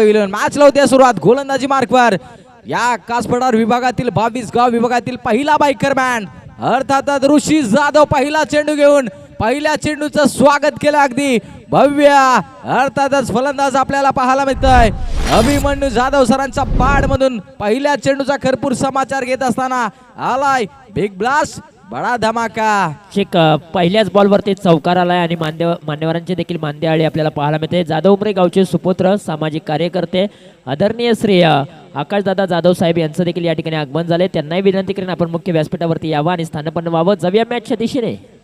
Match लावते सुरुवात गोलंदाजी मार्कवर या कासपठार विभागातील 22 गाव विभागातील पहिला बायकर मॅन अर्थातच ऋषी जाधव पहिला चेंडू घेऊन पहिल्या चेंडूचं स्वागत केलं अगदी भव्य अर्थातच फलंदाज आपल्याला पाहायला मिळतोय अभिमन्यू जाधव सरांचा पाड मधून पहिल्या चेंडूचा खरपूर समाचार घेत असताना आलाय बिग ब्लास्ट बडा धमाका शिक पहिल्याच बॉलवरती चौकार आलाय आणि मान्यवरांचे देखील मांदेआळी आपल्याला पाहायला मिळते जाधव उमरे गावचे सुपुत्र सामाजिक कार्यकर्ते आदरणीय श्री आकाशदादा जाधव साहेब यांचं देखील या ठिकाणी आगमन झाले त्यांनाही विनंती करेन आपण मुख्य व्यासपीठावरती यावं आणि स्थानपन्न व्हावं जाऊया मॅचच्या दिशेने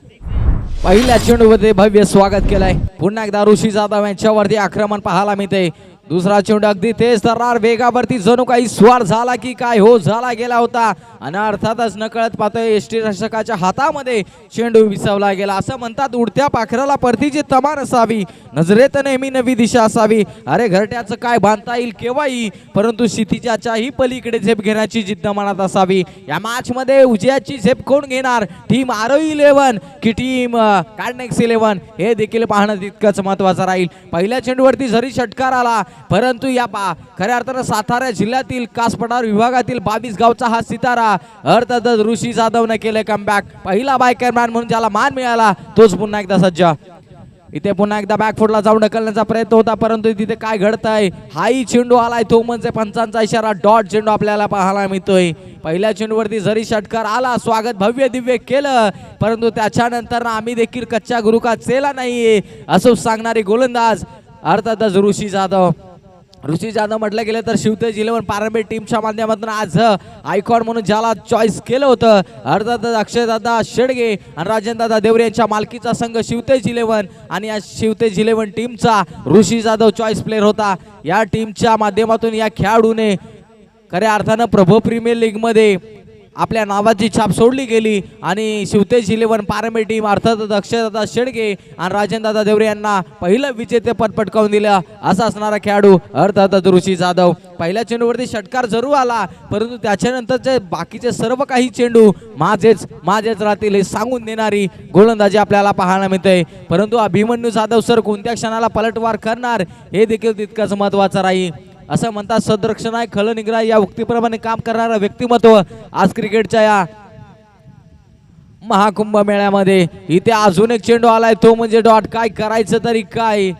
पहिल्या चेंडूमध्ये भव्य स्वागत केलंय पुन्हा एकदा ऋषी जाधव यांच्यावरती आक्रमण पाहायला मिळते दुसरा चेंडू अगदी तेज तर्रार वेगावरती जणू काही स्वार झाला की काय हो झाला गेला होता आणि अर्थातच नकळत पाहतोय एसटी रक्षकाच्या हातामध्ये चेंडू विसवला गेला असं म्हणतात उडत्या पाखराला परतीची तमान असावी नजरेत नेहमी नवी दिशा असावी अरे घरट्याचं काय बांधता येईल केव्हाही परंतु क्षितिजाच्याही पलीकडे झेप घेण्याची जिद्द मनात असावी या मॅच मध्ये उजव्याची झेप कोण घेणार टीम आरोही 11 की टीम कार्डनेक्स 11 हे देखील पाहणं तितकंच महत्वाचं राहील पहिल्या चेंडूवरती जरी षटकार आला परंतु या खऱ्या अर्थानं सातारा जिल्ह्यातील कासपठार विभागातील 22 गावचा हा सितारा अर्थातच ऋषी जाधवने केले कमबॅक पहिला बायकर मॅन म्हणून ज्याला मान मिळाला तोच पुन्हा एकदा सज्ज इथे पुन्हा एकदा बॅकफुटला जाऊन ढकलण्याचा प्रयत्न होता परंतु तिथे काय घडतंय हाही चेंडू आलाय तो म्हणजे पंचांचा इशारा डॉट चेंडू आपल्याला पाहायला मिळतोय पहिल्या चेंडूवरती जरी षटकार आला स्वागत भव्य दिव्य केलं परंतु त्याच्यानंतर आम्ही देखील कच्च्या गुरु का चेला नाहीये असं सांगणारे गोलंदाज अर्थातच ऋषी जाधव म्हटलं गेलं तर शिवतेज 11 पारंबेट टीमच्या माध्यमातून आज आयकॉन म्हणून ज्याला चॉईस केलं होतं अर्थातच अक्षयदादा शेडगे आणि राजेंद्रदादा देवरे यांच्या मालकीचा संघ शिवतेज 11 आणि या शिवतेज 11 टीमचा ऋषी जाधव चॉईस प्लेअर होता या टीमच्या माध्यमातून या खेळाडूने खऱ्या अर्थानं प्रभू प्रीमियर लीग मध्ये आपल्या नावाची छाप सोडली गेली आणि शिवतेज 11 पारंबेट टीम अर्थातच अक्षयदादा शेडगे आणि राजेंद्रदादा देवरे यांना पहिलं विजेतेपद पटकावून दिलं असा असणारा खेळाडू अर्थातच ऋषी जाधव पहिल्या चेंडूवरती षटकार जरूर आला परंतु त्याच्यानंतरचे बाकीचे सर्व काही चेंडू माझेच राहतील हे सांगून देणारी गोलंदाजी आपल्याला पाहायला मिळते परंतु अभिमन्यू जाधव सर कोणत्या क्षणाला पलटवार करणार हे देखील तितकंच महत्वाचं राहील असं म्हणतात सदरक्षण आहे खलनिग्रह या उक्तीप्रमाणे काम करणारं व्यक्तिमत्व आज क्रिकेटच्या या महाकुंभ मेळ्यामध्ये इथे अजून एक चेंडू आलाय तो म्हणजे डॉट काय करायचं तरी काय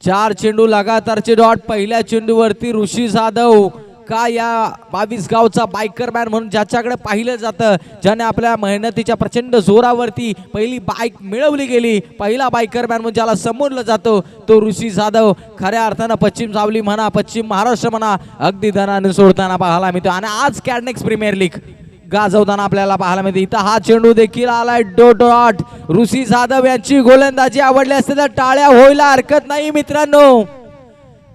4 चेंडू लगातारचे डॉट पहिल्या चेंडूवरती ऋषी जाधव का या 22 गावचा बायकर मॅन म्हणून ज्याच्याकडे पाहिलं जातं ज्याने आपल्या मेहनतीच्या प्रचंड जोरावरती पहिली बाईक मिळवली गेली पहिला बायकर मॅन म्हणून ज्याला समोरलं जातो तो ऋषी जाधव खऱ्या अर्थानं पश्चिम सावली म्हणा पश्चिम महाराष्ट्र म्हणा अगदी धनाने सोडताना पाहायला मिळतो आणि आज कार्डनेक्स प्रीमियर लीग गाजवताना आपल्याला पाहायला मिळते इथं हा चेंडू देखील आलाय डॉट ऋषी जाधव यांची गोलंदाजी आवडली असते तर टाळ्या व्हायला हरकत नाही मित्रांनो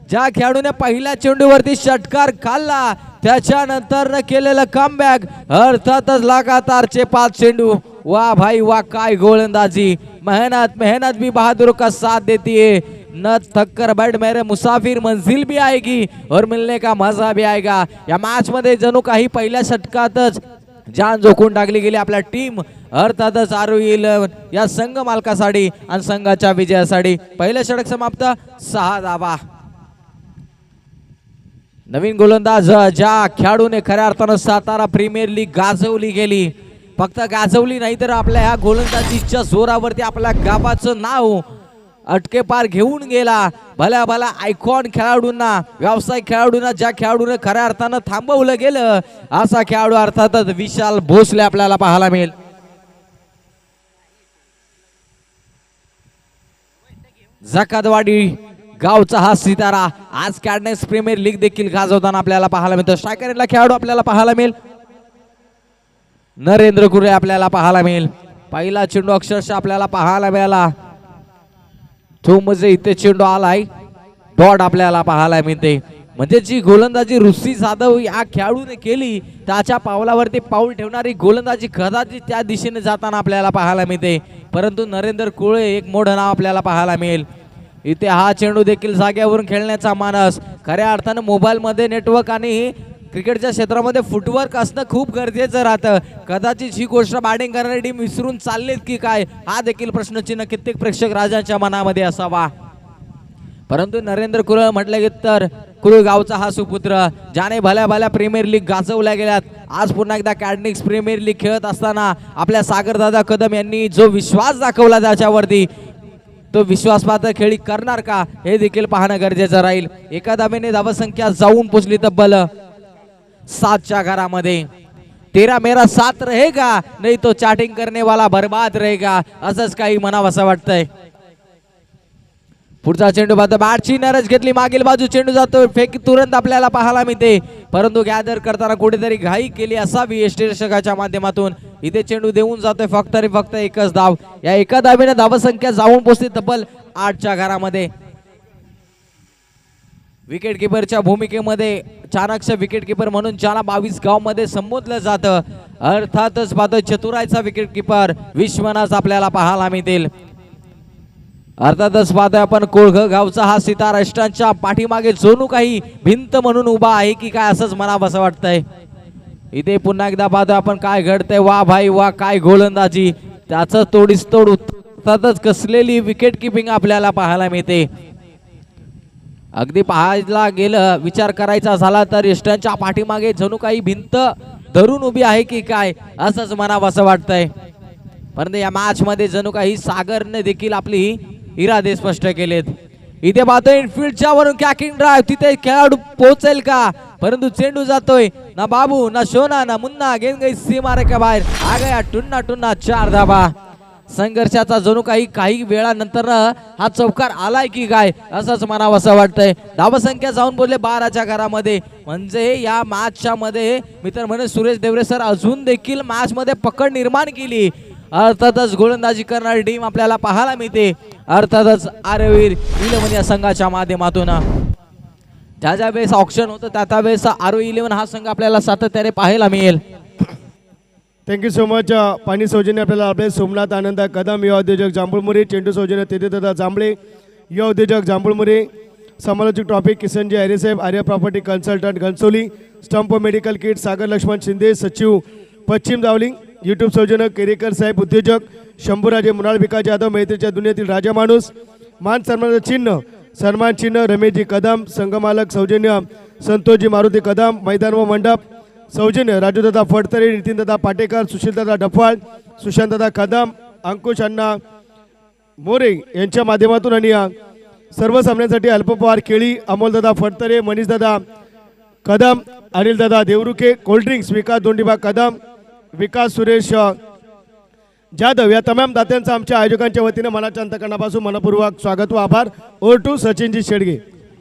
ज्या खेळाडूने पहिल्या चेंडूवरती षटकार खाल्ला त्याच्यानंतर केलेलं कमबॅक अर्थातच लगातारचे 5 चेंडू वाह भाई वाह काय गोलंदाजी मेहनत भी बहादुर का साथ देती है न थक कर बैठ मेरे मुसाफिर मंजिल भी आएगी और मिलने का मजा भी आएगा या मॅच मध्ये जणू काही पहिल्या षटकातच जान जोखून टाकली गेली आपल्या टीम अर्थातच आरोही 11 या संघ मालकासाठी आणि संघाच्या विजयासाठी पहिलं षटक समाप्त 6 धावा नवीन गोलंदाज ज्या खेळाडूने खऱ्या अर्थानं सातारा प्रीमियर लीग गाजवली गेली फक्त गाजवली नाही तर आपल्या ह्या गोलंदाजीच्या जोरावरती आपल्या गावाचं नाव अटकेपार घेऊन गेला भल्या आयकॉन खेळाडूंना व्यावसायिक खेळाडूंना ज्या खेळाडूने खऱ्या अर्थानं थांबवलं गेलं असा खेळाडू अर्थातच विशाल भोसले आपल्याला पाहायला मिळेल जकातवाडी गावचा हा सितारा आज कार्डनेक्स प्रीमियर लीग देखील गाजवताना आपल्याला पाहायला मिळतो स्ट्रायकरला खेळाडू आपल्याला पाहायला मिळेल नरेंद्र कुरे आपल्याला पाहायला मिळेल पहिला चेंडू अक्षरशः आपल्याला पाहायला मिळाला तो म्हणजे इथे चेंडू आलाय डॉट आपल्याला पाहायला मिळते म्हणजे जी गोलंदाजी ऋषी जाधव या खेळाडूने केली त्याच्या पावलावरती पाऊल ठेवणारी गोलंदाजी कदाचित त्या दिशेने जाताना आपल्याला पाहायला मिळते परंतु नरेंद्र कुळे एक मोठं नाव आपल्याला पाहायला मिळेल इथे हा चेंडू देखील जाग्यावरून खेळण्याचा मानस खऱ्या अर्थानं मोबाईल मध्ये नेटवर्क आणि क्रिकेटच्या क्षेत्रामध्ये फुटवर्क असणं खूप गरजेचं राहतं कदाचित ही गोष्ट बॅटिंग करणारी टीम विसरून चाललेत की काय हा देखील प्रश्नचिन्ह कित्येक प्रेक्षक राजांच्या मनामध्ये असावा परंतु नरेंद्र कुरळ म्हटलं की तर कुरळ गावचा हा सुपुत्र ज्याने भल्या भल्या प्रीमियर लीग गाजवल्या गेल्यात. आज पुन्हा एकदा कॅडनिक्स प्रीमियर लीग खेळत असताना आपल्या सागरदादा कदम यांनी जो विश्वास दाखवला त्याच्यावरती, तो विश्वासपात्र खेळी करणार का हे देखील पाहणं गरजेचं राहील. एका धावेने धावसंख्या जाऊन पोचली तब्बल 7च्या घरामध्ये. 13 मेरा साथ रहेगा नाही तो चॅटिंग करने वाला बर्बाद रहेगा, असंच काही म्हणावं असं वाटतंय. पुढचा चेंडू पाहतो, बॅटची नरज घेतली, मागील बाजू चेंडू जातो, फेक तुरंत आपल्याला पाहायला मिळते. परंतु गॅदर करताना कुठेतरी घाई केली असावी यष्टीरक्षकाच्या माध्यमातून. इथे चेंडू देऊन जातोय फक्त एकच धाव. या एका धावेने धावसंख्या जाऊन पोहोचली तब्बल 8च्या घरामध्ये. विकेट किपरच्या भूमिकेमध्ये चाणक्य विकेट किपर म्हणून ज्याला 22 गाव मध्ये संबोधलं जातं, अर्थातच पाहतोय चतुराईचा विकेट किपर विश्वनाथ आपल्याला पाहायला मिळतील. अर्थातच पाहतोय आपण कोळघ गावचा हा सितारा इष्टांच्या पाठीमागे जणू काही भिंत म्हणून उभा आहे की काय असंच म्हणावं असं वाटतंय. इथे पुन्हा एकदा पाहतोय आपण काय घडतंय. वा भाई वा, काय गोलंदाजी, त्याचं तोडीस तोड अर्थातच कसलेली विकेट किपिंग आपल्याला पाहायला मिळते. अगदी पाहायला गेलं, विचार करायचा झाला तर इष्टांच्या पाठीमागे जणू काही भिंत धरून उभी आहे की काय असंच म्हणावं असं वाटतंय. परंतु या मॅच मध्ये जणू काही सागरने देखील आपली इरादे स्पष्ट केलेत. इथे पाहतोय इनफिल्डच्या वरून कॅकिंग ड्राइव्ह, तिथे खेळाडू पोहोचेल का, परंतु चेंडू जातोय ना बाबू ना शोना ना मुन्ना, गेंद गई सीमारेषा बाहेर. आ गया टुन्ना टुन्ना, 4 धावा. संघर्षाचा जणू काही वेळानंतर हा चौकार आलाय की काय असंच म्हणावं असं वाटतंय. धावसंख्या जाऊन बोलले 12च्या घरामध्ये. म्हणजे या मॅचच्या मध्ये मित्र म्हणे सुरेश देवरे सर अजून देखील मॅच मध्ये पकड निर्माण केली. अर्थातच गोलंदाजी करणारी टीम आपल्याला पाहायला मिळते. अर्थातच आरवीर इलेव्हन या संघाच्या माध्यमातून. ज्या ज्या वेळेस ऑप्शन होतं त्या वेळेस आरो इलेव्हन हा संघ आपल्याला सातत्याने पाहायला मिळेल. Thank you so much. पाणी सौजन्य आपल्याला आपले सोमनाथ आनंद कदम, युवा उद्योजक जांभूळमुरी. चेंडू सौजन्य तेजदादा जांभळे, युवा उद्योजक जांभूळमुरी. समालोचक ट्रॉफी किसनजी आर्यसाहेब, Arya property consultant Ghansoli. Stump medical kit Sagar Laxman Shinde, सचिव पश्चिम दावलिंग. यूट्यूब सौजन्य केरेकर साहेब उद्योजक, शंभूराजे मुनाळ, विकास जाधव, मैत्रीच्या दुनियेतील राजा माणूस. मान सन्मान चिन्ह रमेशजी कदम. संघमालक सौजन्य संतोषजी मारुती कदम. मैदान व मंडप सौजन्य राजूदादा फडतरे, नितीनदादा पाटेकर, सुशीलदादा डफाळ, सुशांतदादा कदम, अंकुश अण्णा मोरे यांच्या माध्यमातून. आणि सर्व सामन्यांसाठी अल्पपहार केळी अमोलदादा फडतरे, मनीषदादा कदम, अनिलदादा देवरुखे. कोल्ड्रिंक्स विकास दोंडीबा कदम, विकास सुरेश जाधव. या तमाम दात्यांचं आमच्या आयोजकांच्या वतीने मनाच्या अंतकरणापासून मनपूर्वक स्वागत व आभार. ओर to Sachinji Shedge.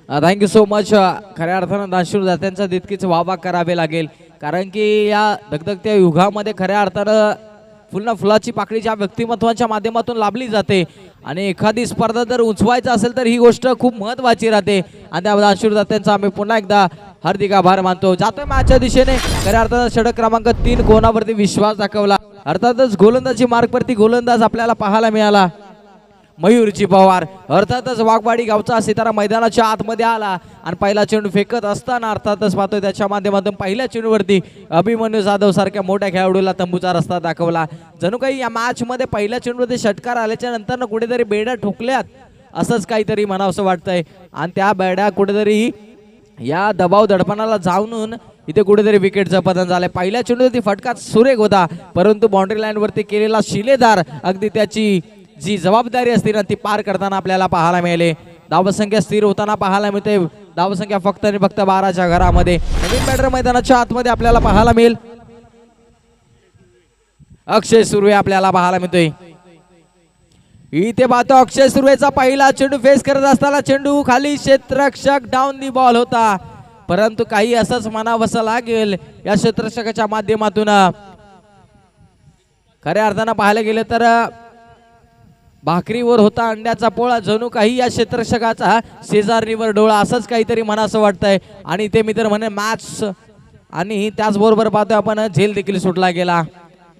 Thank you so much. खऱ्या अर्थानं दानशूर दात्यांचा तितकीच वाहवा करावे लागेल, कारण की या धगधगत्या युगामध्ये खऱ्या अर्थानं फुलाची पाकळी ज्या व्यक्तिमत्वाच्या माध्यमातून लाभली जाते आणि एखादी स्पर्धा जर उंचवायचं असेल तर ही गोष्ट खूप महत्त्वाची राहते. आणि त्या दानशूर दात्यांचा आम्ही पुन्हा एकदा हार्दिक आभार मानतो. जातोय मॅचच्या दिशेने. खऱ्या अर्थानं षटक क्रमांक 3 कोणावरती विश्वास दाखवला. अर्थातच गोलंदाजी मार्गवरती गोलंदाज आपल्याला पाहायला मिळाला मयूरजी पवार. अर्थातच वाघवाडी गावचा सितारा मैदानाच्या आतमध्ये आला आणि पहिला चेंडू फेकत असताना अर्थातच पाहतोय त्याच्या माध्यमातून पहिल्या चेंडूवरती अभिमन्यू जाधव सारख्या मोठ्या खेळाडूला तंबूचा रस्ता दाखवला. जणू काही या मॅच मध्ये पहिल्या चेंडूवरती षटकार आल्याच्या नंतर कुठेतरी बेड्या ठोकल्यात असंच काहीतरी म्हणावंसं वाटतंय. आणि त्या बेड्या कुठेतरी या दबाव दडपणाला जाऊन इथे कुठेतरी विकेटचं पतन झालंय. पहिल्या चेंडूवरती फटका सुरेख होता, परंतु बाउंड्री लाईन वरती केलेला शिलेदार अगदी त्याची जी जबाबदारी असते ना ती पार करताना आपल्याला पाहायला मिळाले. धावसंख्या स्थिर होताना पाहायला मिळते. धावसंख्या फक्त आणि फक्त 12च्या घरामध्ये. नवीन बॅटर मैदानाच्या आतमध्ये आपल्याला पाहायला मिळेल. अक्षय सुर्वे आपल्याला पाहायला मिळतोय. इथे पाहतो अक्षय सुर्वेचा पहिला चेंडू फेस करत असताना चेंडू खाली क्षेत्ररक्षक डाऊन दी बॉल होता, परंतु काही असंच म्हणावंसं लागेल या क्षेत्ररक्षकाच्या माध्यमातून. खऱ्या अर्थानं पाहायला गेलं तर भाकरीवर होता अंड्याचा पोळा, जणू काही या क्षेत्ररक्षकाचा शेजारीवर डोळा असंच काहीतरी म्हणावंसं वाटतंय. आणि ते मित्र म्हणे मॅच आणि त्याचबरोबर पाहतोय आपण झेल देखील सुटला गेला.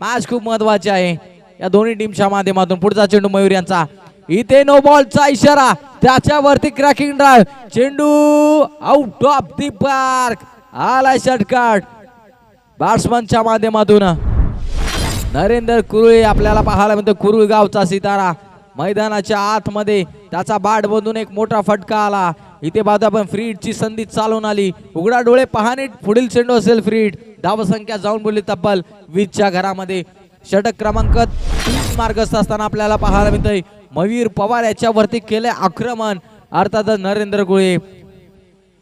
मॅच खूप महत्वाची आहे या दोन्ही टीमच्या माध्यमातून. पुढचा चेंडू मयूर यांचा. इथे नो बॉलचा इशारा, त्याच्यावरती क्रॅकिंग ड्राइव्ह, चेंडू आउट ऑफ दी पार्क. आलाय षटकार बॅट्समनच्या माध्यमातून. नरेंद्र कुरुळे आपल्याला पाहायला मिळतो. कुरुळ गावचा सितारा मैदानाच्या आतमध्ये त्याचा बाट बंधून एक मोठा फटका आला. इथे पाहतो आपण फ्री हिटची संधी चालून आली. उघडा डोळे पहाणे पुढील चेंडू असेल फ्री हिट. धावसंख्या जाऊन बोलली तब्बल 20च्या घरामध्ये. षटक क्रमांक 3 मार्गस्थ असताना आपल्याला पाहायला मिळतंय मयूर पवार याच्यावरती केले आक्रमण. अर्थातच नरेंद्र कुळे.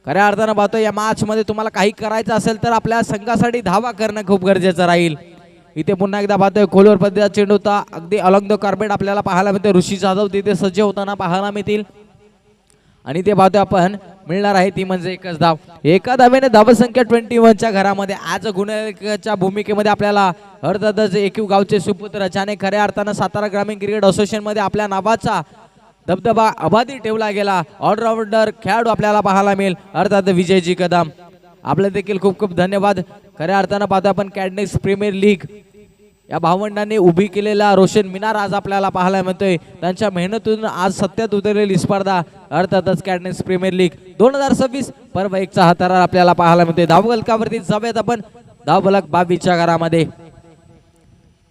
खऱ्या अर्थानं पाहतो या मॅच मध्ये तुम्हाला काही करायचं असेल तर आपल्या संघासाठी धावा करणं खूप गरजेचं राहील. इथे पुन्हा एकदा पाहतोय खोलवर पद्धतीचा चेंडू होता. अगदी अलॉंग द कार्पेट आपल्याला पाहायला मिळते. ऋषी जाधव तिथे सज्ज होताना पाहायला मिळतील. आणि ते पाहतोय आपण मिळणार आहे ती म्हणजे एकच धाव. एका धावेने धावसंख्या 21च्या घरामध्ये. आज गुणच्या भूमिकेमध्ये आपल्याला अर्थातच एकूव गावचे सुपुत्र ज्याने खऱ्या अर्थानं सातारा ग्रामीण क्रिकेट असोसिएशन मध्ये आपल्या नावाचा दबदबा अबाधित ठेवला गेला ऑलराऊंडर खेळाडू आपल्याला पाहायला मिळेल. अर्थात विजयजी कदम आपले देखील खूप खूप धन्यवाद. खऱ्या अर्थानं पाहतो आपण कॅडनेक्स प्रीमियर लीग या भावंडांनी उभी केलेला रोशन मिनार आज आपल्याला पाहायला मिळतोय. त्यांच्या मेहनतीतून आज सत्यात उतरलेली स्पर्धा अर्थातच कॅडनेक्स प्रीमियर लीग 2026 पर्व 1चा हातारा आपल्याला पाहायला मिळतोय. धावफलकावरती जाऊयात आपण. धावफलक 22च्या घरामध्ये.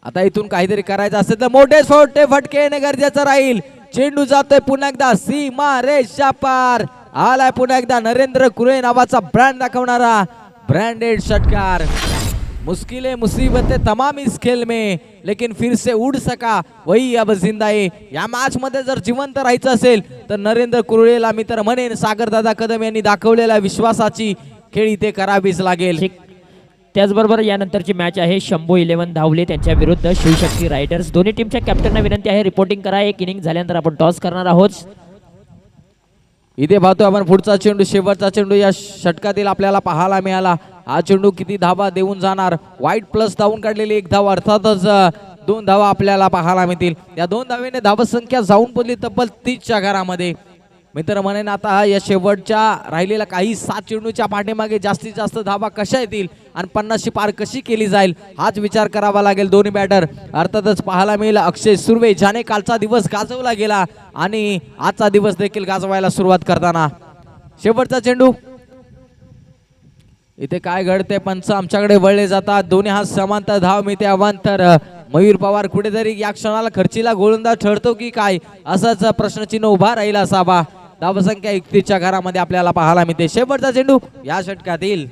आता इथून काहीतरी करायचं असेल तर मोठे फटके येणे गरजेचं राहील. चेंडू जातोय पुन्हा एकदा सीमा रेषा पार. आलाय पुन्हा एकदा नरेंद्र कुरे नावाचा ब्रँड दाखवणारा ब्रँडेड षटकार. मुश्किलें मुसीबतें तमाम इस खेल में लेकिन फिर से उड़ सका वही अब जिंदा है. या मॅच मध्ये जर जिवंत राहायचं असेल तर नरेंद्र कुरेला मी तर म्हणेन सागरदादा कदम यांनी दाखवलेल्या विश्वासाची खेळी इथे करावीच लागेल. त्याचबरोबर यानंतरची मॅच आहे शंभू 11 धावले त्यांच्या विरुद्ध शिवशक्ती रायडर्स. दोन्ही टीमच्या कॅप्टनना विनंती आहे रिपोर्टिंग करा. एक इनिंग झाल्यानंतर आपण टॉस करणार आहोत. इथे पाहतो आपण पुढचा चेंडू शेवटचा चेंडू या षटकातील आपल्याला पाहायला मिळाला. हा चेंडू किती धावा देऊन जाणार. वाईट प्लस धावून काढलेली एक धाव अर्थातच 2 धावा आपल्याला पाहायला मिळतील. या 2 धावेने धावसंख्या जाऊन पडली तब्बल 30च्या घरामध्ये. मित्र म्हणेन आता या शेवटच्या राहिलेल्या काही 7 चेंडूच्या पाठीमागे जास्तीत जास्त धावा कशा येतील आणि 50शी पार कशी केली जाईल हाच विचार करावा लागेल. दोन्ही बॅटर अर्थातच पाहायला मिळेल अक्षय सुर्वे ज्याने कालचा दिवस गाजवला गेला आणि आजचा दिवस देखील गाजवायला सुरुवात करताना. शेवटचा चेंडू. इथे काय घडते पंच आमच्याकडे वळले जातात. दोन्ही हात समांतर धाव मिळते अवांतर. मयूर पवार कुठेतरी या क्षणाला खर्चीला गोलंदाज ठरतो की काय असाच प्रश्नचिन्ह उभा राहील असावा. धावसंख्या 31च्या घरामध्ये आपल्याला पाहायला मिळते. शेवटचा चेंडू या षटकातील.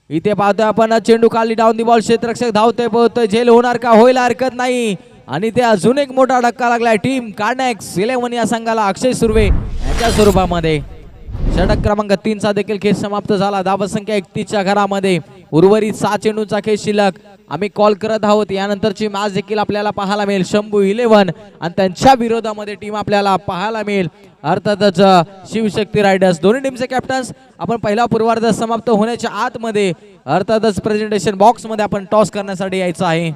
इथे पाहतोय आपण चेंडू खाली डाऊन दी बॉल. क्षेत्ररक्षक धावतोय पोहतोय. झेल होणार का होईल हरकत नाही. आणि ते अजून एक मोठा धक्का लागलाय टीम कॅडनेक्स 11 या संघाला अक्षय सुर्वे यांच्या स्वरूपामध्ये. षटक क्रमांक 3चा देखील खेळ समाप्त झाला. धावसंख्या 31च्या घरामध्ये. उर्वरित 6 चेंडूचा खेळ शिल्लक. आम्ही कॉल करत आहोत. यानंतरची मॅच देखील आपल्याला पाहायला मिळेल शंभू 11 आणि त्यांच्या विरोधामध्ये टीम आपल्याला पाहायला मिळेल अर्थातच शिवशक्ती रायडर्स. दोन्ही टीमचे कॅप्टन्स आपण पहिला पूर्वार्ध समाप्त होण्याच्या आतमध्ये अर्थातच प्रेझेंटेशन बॉक्स मध्ये आपण टॉस करण्यासाठी यायचं आहे.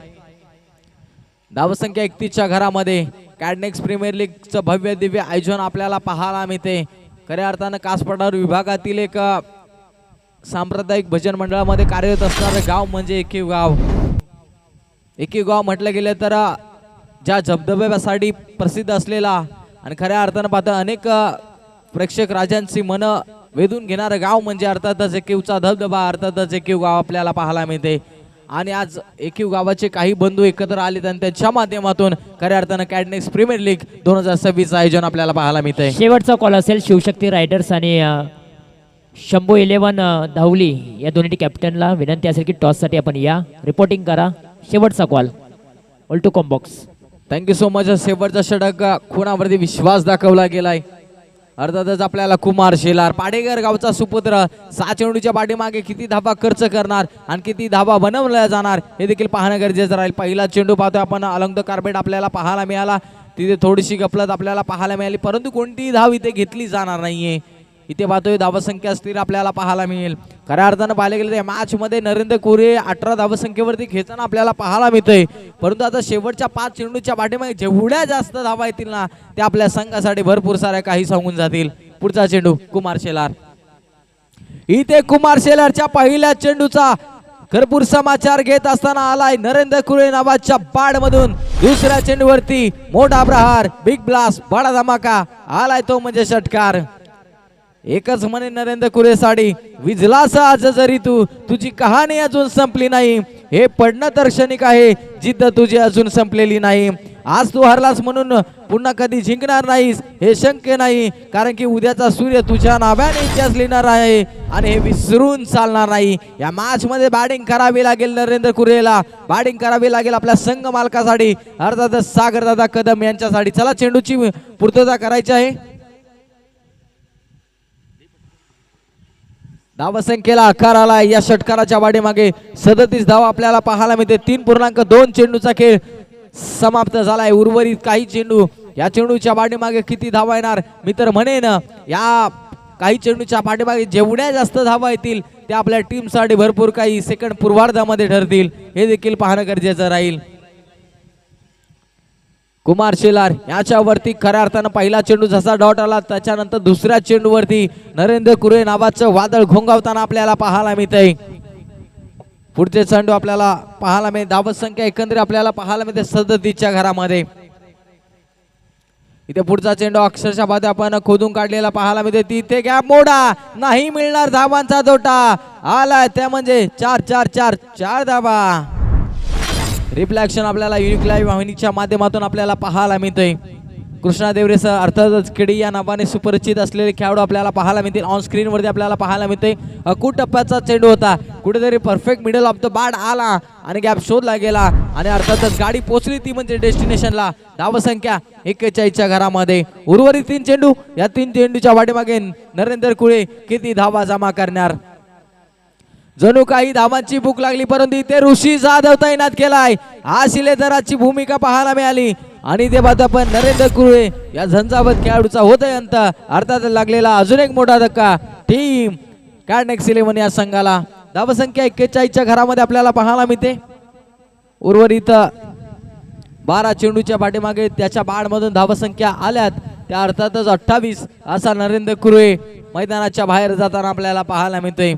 धावसंख्या 31च्या घरामध्ये. कॅडनेक्स प्रीमियर लीगचं भव्य दिव्य आयोजन आपल्याला पाहायला मिळते. खऱ्या अर्थानं कासपठार विभागातील एक सांप्रदायिक भजन मंडळामध्ये कार्यरत असणारं गाव म्हणजे एकूव गाव. एकूव गाव म्हटलं गेलं तर ज्या धबधब्यासाठी प्रसिद्ध असलेला आणि खऱ्या अर्थानं पाहता अनेक प्रेक्षक राजांची मन वेधून घेणारं गाव म्हणजे अर्थातच एकूवचा धबधबा. अर्थातच एकूव गाव आपल्याला पाहायला मिळते. आणि आज एकूव गावाचे काही बंधू एकत्र आलेत आणि त्यांच्या माध्यमातून खऱ्या अर्थानं कॅडनेक्स प्रीमियर लीग 2026 आयोजन आपल्याला पाहायला मिळते. शेवटचा कॉल असेल शिवशक्ती रायडर्स आणि शंभू 11 धावली या दोन्ही कॅप्टनला विनंती असेल की टॉस साठी आपण या रिपोर्टिंग करा. शेवटचा call all to combox. Thank you so much. शेवटचा षटक खुणावरती विश्वास दाखवला गेलाय. अर्थातच आपल्याला कुमार शेलार पाडेकर गावचा सुपुत्र 6 चेंडूच्या पाठीमागे किती धावा खर्च करणार आणि किती धावा बनवल्या जाणार हे देखील पाहणं गरजेचं राहील. पहिला चेंडू पाहतोय आपण अलॉंग द कार्पेट आपल्याला पाहायला मिळाला. तिथे थोडीशी गफलत आपल्याला पाहायला मिळाली परंतु कोणतीही धाव इथे घेतली जाणार नाहीये. इथे पाहतोय धावसंख्या स्थिर आपल्याला पाहायला मिळेल. खऱ्या अर्थानं पाहिले गेले त्या मॅच मध्ये नरेंद्र कुरे 18 धावसंख्येवरती खेळताना आपल्याला पाहायला मिळतोय. परंतु आता शेवटच्या 5 चेंडूच्या पाठीमागे जेवढ्या जास्त धावा येतील ना त्या आपल्या संघासाठी भरपूर साऱ्या काही सांगून जातील. पुढचा चेंडू कुमार शेलार. इथे कुमार शेलारच्या पहिल्या चेंडूचा भरपूर समाचार घेत असताना आलाय नरेंद्र कुरे नावाच्या बाड मधून. दुसऱ्या चेंडूवरती मोठा प्रहार बिग ब्लास्ट बडा धमाका आलाय तो म्हणजे षटकार. एकच म्हणे नरेंद्र कुरे साडी विजलास आज जरी तू तुझी कहाणी अजून संपली नाही. हे पडणं तर क्षणिक आहे जिद्द तुझी अजून संपलेली नाही. आज तू हरलास म्हणून पुन्हा कधी जिंकणार नाहीस हे शक्य नाही, कारण की उद्याचा सूर्य तुझ्या नावाने इतिहास लिहिणार आहे आणि हे विसरून चालणार नाही. या मॅच मध्ये बॅटिंग करावी लागेल नरेंद्र कुरेला, बॅटिंग करावी लागेल आपल्या संघ मालकासाठी अर्थातच सागरदादा कदम यांच्यासाठी. चला चेंडूची पूर्तता करायची आहे. धावसंख्येला आकार आला. या षटकाराच्या वाढीमागे 37 धावा आपल्याला पाहायला मिळते. 3.2 चेंडूचा खेळ समाप्त झालाय. उर्वरित काही चेंडू, या चेंडूच्या पाठीमागे किती धावा येणार मी तर म्हणेन या काही चेंडूच्या पाठीमागे जेवढ्या जास्त धावा येतील त्या आपल्या टीमसाठी भरपूर काही सेकंड पूर्वार्धामध्ये ठरतील, हे देखील पाहणं गरजेचं राहील. कुमार शेलार याच्यावरती खऱ्या अर्थानं पहिला चेंडू जसा डॉट आला त्याच्यानंतर दुसऱ्या चेंडूवरती नरेंद्र कुरे नावाचं वादळ घोंगावताना आपल्याला पाहायला मिळतंय. पुढचे चेंडू आपल्याला पाहायला मिळते. धावत संख्या एकंदरीत आपल्याला पाहायला मिळते 37च्या घरामध्ये. इथे पुढचा चेंडू अक्षरशः मध्ये आपण खोदून काढलेला पाहायला मिळते. तिथे गॅप मोडा, नाही मिळणार धावांचा तोटा आलाय, त्या म्हणजे 4 धावा. रिफ्लेक्शन आपल्याला युनिक लाईव्ह वाहिनीच्या माध्यमातून आपल्याला पाहायला मिळतंय. कृष्णा देवरे सर अर्थातच केडी या नावाने सुपरिचित असलेले खेळाडू आपल्याला पाहायला मिळतील. ऑन स्क्रीन वरती आपल्याला पाहायला मिळते. अकूट टप्प्याचा चेंडू होता, कुठेतरी perfect middle of the bat आला आणि गॅप शोधला गेला आणि अर्थातच गाडी पोहोचली ती म्हणजे डेस्टिनेशनला. धावसंख्या 41च्या घरामध्ये. उर्वरित 3 चेंडू, या 3 चेंडूच्या वाटेमागे नरेंद्र कुळे किती धावा जमा करणार. जणू काही धावांची भूक लागली, परंतु इथे ऋषी जाधव तैनात केलाय. हा शिलेदाराची भूमिका पाहायला मिळाली आणि ते बाद आपण नरेंद्र कुळे या झंझावत खेळाडूचा होतय अंत. अर्थात लागलेला अजून एक मोठा धक्का टीम कॅडनेक्स 11 या संघाला. धावसंख्या 41च्या घरामध्ये आपल्याला पाहायला मिळते. उर्वरित 12 चेंडूच्या पाठीमागे त्याच्या बाडमधून धावसंख्या आल्यात त्या अर्थातच 28 असा नरेंद्र कुरे मैदानाच्या बाहेर जाताना आपल्याला पाहायला मिळतोय.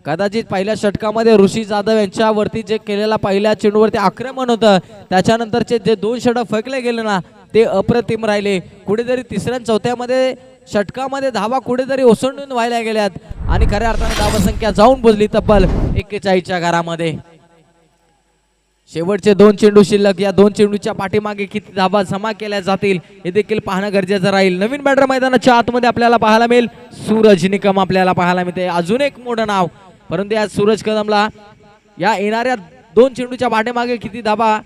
कदाचित पहिल्या षटकामध्ये ऋषी जाधव यांच्यावरती जे केलेला पहिल्या चेंडूवरती आक्रमण होतं त्याच्यानंतरचे जे 2 षटक फेकले गेले ना ते अप्रतिम राहिले. कुठेतरी तिसऱ्या चौथ्यामध्ये षटकामध्ये धावा कुठेतरी ओसंडून व्हायला गेल्यात आणि खऱ्या अर्थाने धावसंख्या जाऊन पोहोचली तब्बल 41च्या घरामध्ये. शेवटचे 2 चेंडू शिल्लक, या 2 चेंडूच्या पाठीमागे किती धावा जमा केल्या जातील हे देखील पाहणं गरजेचं राहील. नवीन बॅटर मैदानाच्या आतमध्ये आपल्याला पाहायला मिळेल सूरज निकम आपल्याला पाहायला मिळते. अजून एक मोठं नाव, परंतु या सूरज कदमला या येणाऱ्या 2 चेंडूच्या पाठीमागे किती धावा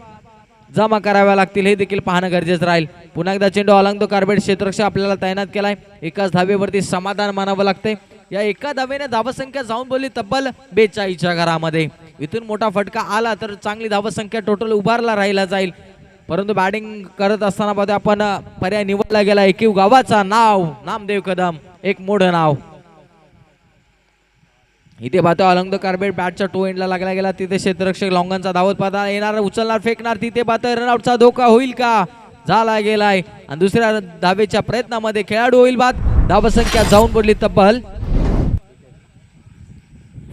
जमा कराव्या लागतील हे देखील पाहणं गरजेचं राहील. पुन्हा एकदा चेंडू अलंग कार्पेट क्षेत्ररक्षक आपल्याला तैनात केलाय. एकाच धावेवरती समाधान मानावं लागतंय. या एका धावेने धावसंख्या जाऊन बोलली तब्बल 42च्या घरामध्ये. इथून मोठा फटका आला तर चांगली धावसंख्या टोटल उभारला राहिला जाईल, परंतु बॅटिंग करत असताना मध्ये आपण पर्याय निवडला गेला एकीव गावाचा नाव नामदेव कदम, एक मोठं नाव. इथे पाहतो अलंग कार्पेट बॅटच्या टो एंडला लागला गेला. तिथे क्षेत्ररक्षक लॉंगनचा धावत पाहता येणार, उचलणार, फेकणार. तिथे पाहतो रनआउटचा धोका होईल का, झाला गेलाय आणि दुसऱ्या धावेच्या प्रयत्नामध्ये खेळाडू होईल बाद. धावसंख्या जाऊन पडली तब्बल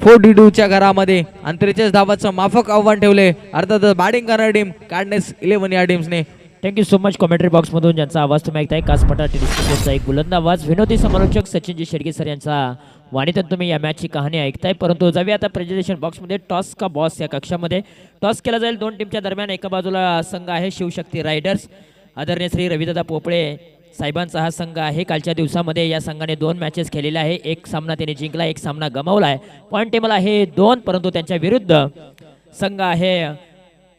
42च्या घरामध्ये. 43 धावाचं माफक आव्हान ठेवले अर्थातच बॅटिंग करणारी टीम कॅडनेक्स 11 या टीम्सने. Thank you so much. कॉमेंट्री बॉक्समधून ज्यांचा आवाज तुम्ही ऐकताय कासपटा टेलिस्कोपचा एक बुलंद आवाज, विनोदी समालोचक सचिनजी शेडगे सर यांचा वाणीतून तुम्ही या मॅचची कहाणी ऐकताय. परंतु जाऊया आता प्रेझेंटेशन बॉक्समध्ये. टॉस का बॉस या कक्षामध्ये टॉस केला जाईल 2 टीमच्या दरम्यान. एका बाजूला संघ आहे शिवशक्ती रायडर्स, आदरणीय श्री रविदादा पोपळे साहेबांचा हा संघ आहे. कालच्या दिवसामध्ये या संघाने 2 मॅचेस खेळलेले आहे. एक सामना त्याने जिंकला, एक सामना गमावला आहे. पॉईंट टेबल आहे 2, परंतु त्यांच्या विरुद्ध संघ आहे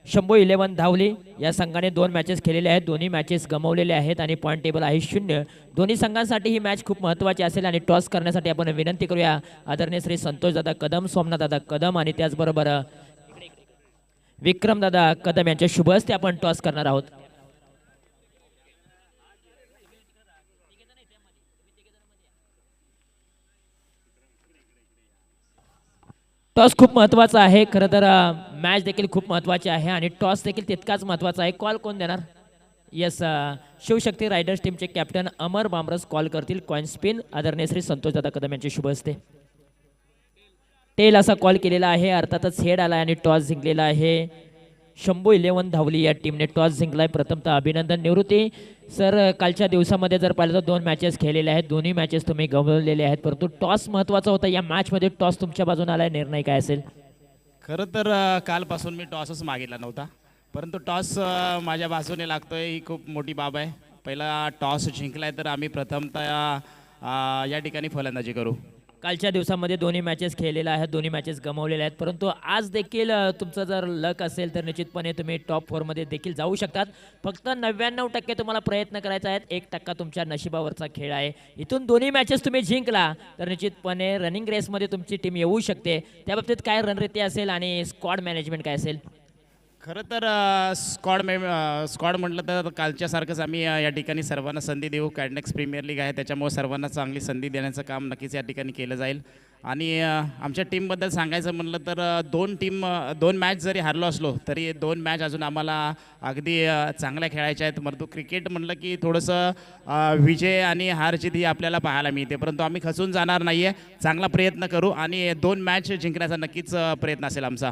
शंभू 11 धावली. या संघाने 2 मॅचेस खेळलेले आहेत, दोन्ही मॅचेस गमावलेले आहेत आणि पॉईंट टेबल आहे 0. दोन्ही संघांसाठी ही मॅच खूप महत्त्वाची असेल आणि टॉस करण्यासाठी आपण विनंती करूया आदरणीय श्री संतोषदादा कदम, सोमनाथदादा कदम आणि त्याचबरोबर विक्रमदादा कदम यांच्या शुभ हस्ते आपण टॉस करणार आहोत. टॉस खूप महत्त्वाचा आहे. खरं तर मॅच देखील खूप महत्त्वाची आहे आणि टॉस देखील तितकाच महत्त्वाचा आहे. कॉल कोण देणार? येस, शिवशक्ती रायडर्स टीमचे कॅप्टन अमर बामरस कॉल करतील. कॉइन स्पिन आदरणीय श्री संतोषदादा कदम यांचे शुभ हस्ते. टेल असा कॉल केलेला आहे, अर्थातच हेड आला आणि टॉस जिंकलेला आहे. शंभू 11 धावली या टीमने टॉस जिंकलाय. प्रथमतः अभिनंदन. निवृत्ती सर, कालच्या दिवसामध्ये जर पाहिलं तर 2 मॅचेस खेळलेले आहेत, दोन्ही मॅचेस तुम्ही गमावलेले आहेत, परंतु टॉस महत्त्वाचा होता. या मॅचमध्ये टॉस तुमच्या बाजूने आलाय, निर्णय काय असेल? खरं तर कालपासून मी टॉसच मागितला नव्हता, परंतु टॉस माझ्या बाजूने लागतोय ही खूप मोठी बाब आहे. पहिला टॉस जिंकलाय तर आम्ही प्रथमतः या ठिकाणी फलंदाजी करू. कालच्या दिवसामध्ये दोन्ही मॅचेस खेळलेल्या आहेत, दोन्ही मॅचेस गमावलेल्या आहेत, परंतु आज देखील तुमचं जर लक असेल तर निश्चितपणे तुम्ही टॉप 4मध्ये देखील जाऊ शकतात. फक्त 99% तुम्हाला प्रयत्न करायचा आहे, 1% तुमच्या नशिबावरचा खेळ आहे. इथून दोन्ही मॅचेस तुम्ही जिंकला तर निश्चितपणे रनिंग रेसमध्ये तुमची टीम येऊ शकते. त्या काय रणनीती असेल आणि स्क्वॉड मॅनेजमेंट काय असेल? खरं तर स्क्वॉड म्हटलं तर कालच्यासारखंच आम्ही या ठिकाणी सर्वांना संधी देऊ. कॅडनेक्स प्रीमियर लीग आहे त्याच्यामुळे सर्वांना चांगली संधी देण्याचं काम नक्कीच या ठिकाणी केलं जाईल. आणि आमच्या टीमबद्दल सांगायचं म्हटलं तर दोन मॅच जरी हारलो असलो तरी 2 मॅच अजून आम्हाला अगदी चांगल्या खेळायच्या आहेत. परंतु क्रिकेट म्हटलं की थोडंसं विजय आणि हार जीत ही आपल्याला पाहायला मिळते, परंतु आम्ही खचून जाणार नाही आहे. चांगला प्रयत्न करू आणि 2 मॅच जिंकण्याचा नक्कीच प्रयत्न असेल आमचा.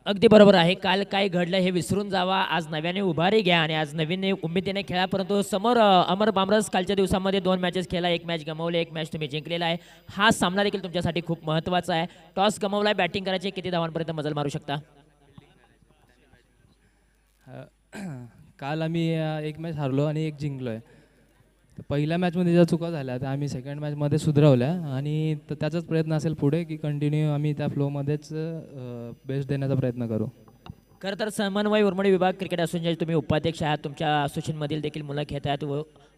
अगदी बरोबर आहे. काल काय घडलं हे विसरून जावा, आज नव्याने उभारी घ्या आणि आज नवीन उमेदीने खेळा. परंतु समोर अमर बामरस कालच्या दिवसामध्ये 2 मॅचेस खेळला, 1 मॅच गमावले, 1 मॅच तुम्ही जिंकलेला आहे. हा सामना देखील तुमच्यासाठी खूप महत्त्वाचा आहे. टॉस गमावलाय, बॅटिंग करायची, किती धावांपर्यंत मजल मारू शकता? काल आम्ही 1 मॅच हारलो आणि 1 जिंकलो आहे. तर पहिल्या मॅचमध्ये ज्या चुका झाल्या त्या आम्ही सेकंड मॅचमध्ये सुधारवल्या आणि त्याचाच प्रयत्न असेल पुढे की कंटिन्यू आम्ही त्या फ्लोमध्येच बेस्ट देण्याचा प्रयत्न करू. खरं तर समन्वय उर्मडी विभाग क्रिकेट असोसिएशन तुम्ही उपाध्यक्ष आहात, तुमच्या असोसिएशनमधील देखील मुलं खेळत आहेत